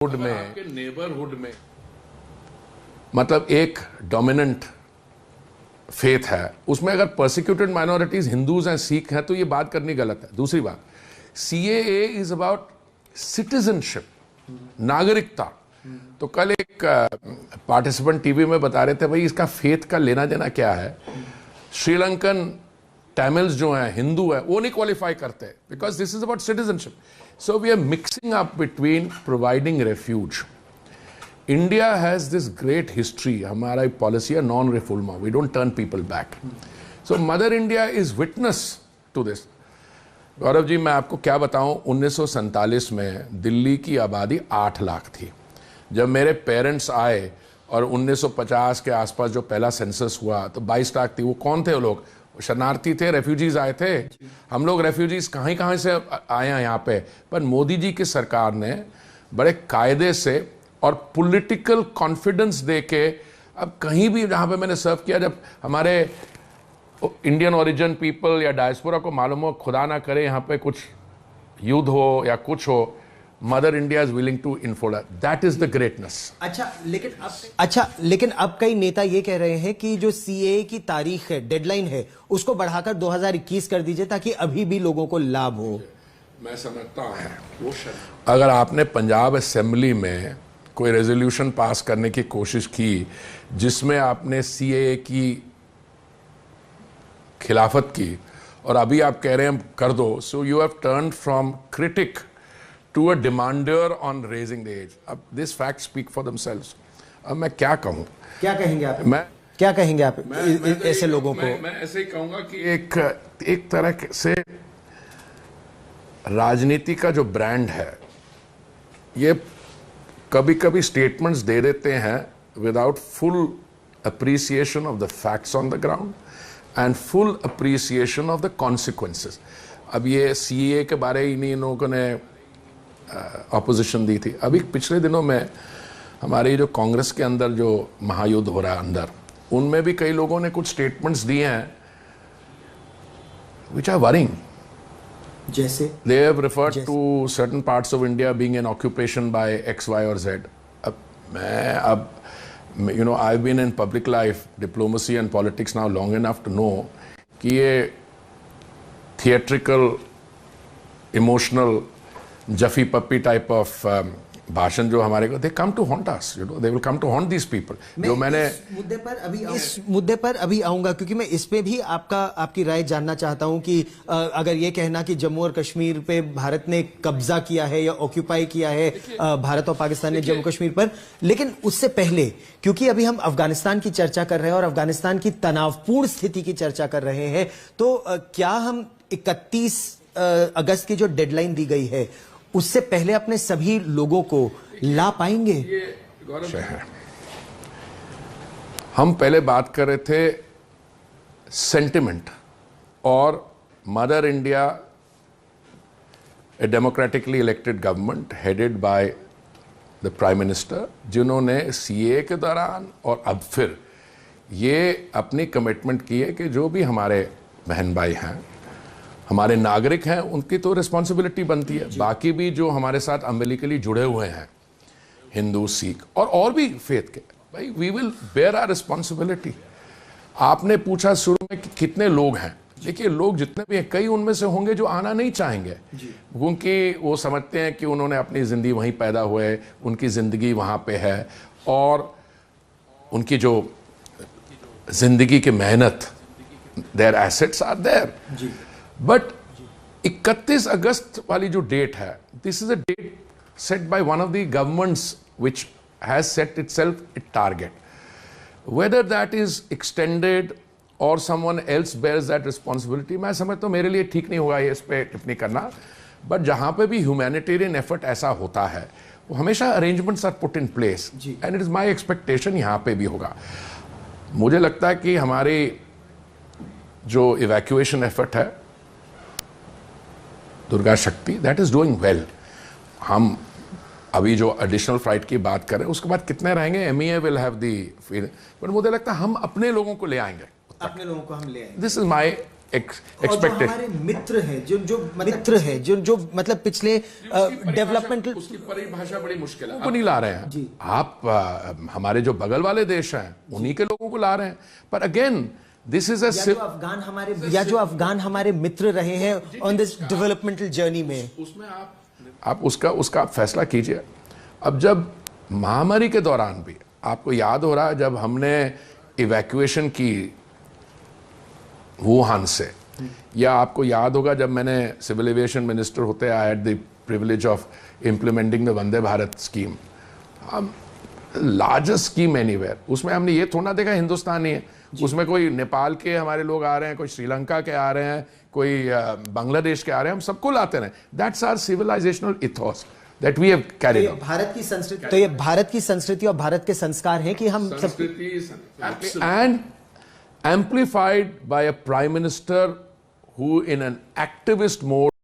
में आपके नेबरहुड में मतलब एक डोमिनेंट फेथ है, उसमें अगर परसिक्यूटेड माइनॉरिटीज हिंदूज हैं, सिख हैं, तो ये बात करनी गलत है। दूसरी बात, सीएए इज अबाउट सिटीजनशिप, नागरिकता। तो कल एक पार्टिसिपेंट टीवी में बता रहे थे भाई इसका फेथ का लेना देना क्या है। श्रीलंकन तमिल्स जो हैं, हिंदू है, वो नहीं क्वालिफाई करते because this is about citizenship. So we are mixing up between providing refuge. India has this great history, हमारा एक पॉलिसी है non refoulement, we don't turn people back. So mother India is witness to this. Gaurav ji, मैं आपको क्या बताऊं, 1947 में दिल्ली की आबादी 8 लाख थी। जब मेरे पेरेंट्स आए और 1950 के आसपास जो पहला सेंसस हुआ तो 22 लाख थी। वो कौन थे वो लोग? शरणार्थी थे, रेफ्यूजीज आए थे। हम लोग रेफ्यूजीज कहाँ से आए हैं यहाँ पे। पर मोदी जी की सरकार ने बड़े कायदे से और पॉलिटिकल कॉन्फिडेंस दे के, अब कहीं भी जहाँ पे मैंने सर्व किया, जब हमारे इंडियन ओरिजिन पीपल या डायस्पोरा को मालूम हो खुदा ना करे यहाँ पे कुछ युद्ध हो या कुछ हो, mother India is willing to unfold, that is the greatness. लेकिन अब कई नेता ये कह रहे हैं कि जो सीएए की तारीख है, डेडलाइन है, उसको बढ़ाकर 2021 कर दीजिए ताकि अभी भी लोगों को लाभ हो। मैं समझता हूं अगर आपने पंजाब असेंबली में कोई रेजोल्यूशन पास करने की कोशिश की जिसमें आपने सीएए की खिलाफत की और अभी आप कह रहे हैं कर दो, so you have turned from critic to a demander on raising the age. अब this facts speak for themselves. अब मैं क्या कहूँ? क्या कहेंगे आप? क्या कहेंगे आप ऐसे लोगों को? मैं ऐसे ही कहूँगा कि एक तरह से राजनीति का जो ब्रांड है, ये कभी-कभी स्टेटमेंट्स दे देते हैं without full appreciation of the facts on the ground and full appreciation of the consequences. अब ये सीए के बारे ही नहीं इन लोगों ने ऑपोजिशन दी थी। अभी पिछले दिनों में हमारे जो कांग्रेस के अंदर जो महायुद्ध हो रहा है अंदर, उनमें भी कई लोगों ने कुछ स्टेटमेंट्स दिए हैं विच आर वरिंग। जैसे they have referred to certain parts of India being an occupation by X Y और जेड। अब you know I have been in public life, diplomacy and politics now long enough to know कि ये theatrical, emotional, जफी पप्पी type of भाषण जो हमारे को, they come to haunt us, you know, they will come to haunt these people. जो मैंने इस मुद्दे पर अभी आऊंगा क्योंकि मैं इस पे भी आपकी राय जानना चाहता हूं कि अगर ये कहना कि जम्मू और कश्मीर पे भारत ने कब्जा किया है या ऑक्यूपाई किया है भारत और पाकिस्तान ने जम्मू कश्मीर पर, लेकिन उससे पहले क्योंकि अभी हम अफगानिस्तान की चर्चा कर रहे हैं और अफगानिस्तान की तनावपूर्ण स्थिति की चर्चा कर रहे हैं, तो क्या हम 31 अगस्त की जो डेडलाइन दी गई है उससे पहले अपने सभी लोगों को ला पाएंगे? ये गौरव है, हम पहले बात कर रहे थे सेंटिमेंट और mother India, A democratically elected government headed by the prime minister, जिन्होंने सीए के दौरान और अब फिर ये अपनी कमिटमेंट की है कि जो भी हमारे बहन भाई हैं, हमारे नागरिक हैं, उनकी तो रिस्पॉन्सिबिलिटी बनती है। बाकी भी जो हमारे साथ अम्बिलिकली जुड़े हुए हैं, हिंदू, सिख और भी फेथ के, भाई we will bear our responsibility. आपने पूछा शुरू में कि कितने लोग हैं। देखिए, लोग जितने भी हैं, कई उनमें से होंगे जो आना नहीं चाहेंगे क्योंकि वो समझते हैं कि उन्होंने अपनी ज़िंदगी वहीं पैदा हुए, उनकी ज़िंदगी वहाँ पे है और उनकी जो ज़िंदगी की मेहनत, their assets are there. But 31 अगस्त वाली जो डेट है, this is a date set by one of the governments which has set itself a target. Whether that is extended और someone else bears that responsibility, मैं समझता हूँ मेरे लिए ठीक नहीं होगा ये इस पर टिप्पणी करना। बट जहाँ पे भी ह्यूमैनिटेरियन एफर्ट ऐसा होता है, वो हमेशा arrangements are put in place and it is my expectation यहाँ पे भी होगा। मुझे लगता है कि हमारी जो इवैक्यूएशन एफर्ट है दुर्गा शक्ति, दैट इज डूइंग वेल। हम अभी जो एडिशनल फ्लाइट की बात करें उसके बाद कितने रहेंगे, MEA will have the, but मुझे लगता है हम अपने लोगों को ले आएंगे, अपने लोगों को हम ले आएंगे। This is my expected. हमारे मित्र हैं जो मतलब पिछले डेवलपमेंटल, उसकी परिभाषा बड़ी मुश्किल है। वो नहीं ला रहे हैं आप, हमारे जो बगल वाले देश हैं उन्हीं के लोगों को ला रहे हैं। पर अगेन दिस इज जो अफगान हमारे मित्र रहे हैं ऑन दिस डेवलपमेंटल जर्नी में, उसमें आप उसका फैसला कीजिए। अब जब महामारी के दौरान भी आपको याद हो रहा है जब हमने इवैक्यूएशन की वुहान से, या आपको याद होगा जब मैंने सिविल एविएशन मिनिस्टर होते I had the privilege of implementing the Vande Bharat scheme, largest scheme anywhere. उसमें हमने ये थोड़ा देखा हिंदुस्तान ही है, उसमें कोई नेपाल के हमारे लोग आ रहे हैं, कोई श्रीलंका के आ रहे हैं, कोई बांग्लादेश के आ रहे हैं, हम सबको लाते रहे। That's our civilisational ethos that we have carried on. Bharat की संस्कृति, तो ये भारत की संस्कृति और भारत के संस्कार हैं कि हम सब, and amplified by a prime minister who in an activist mode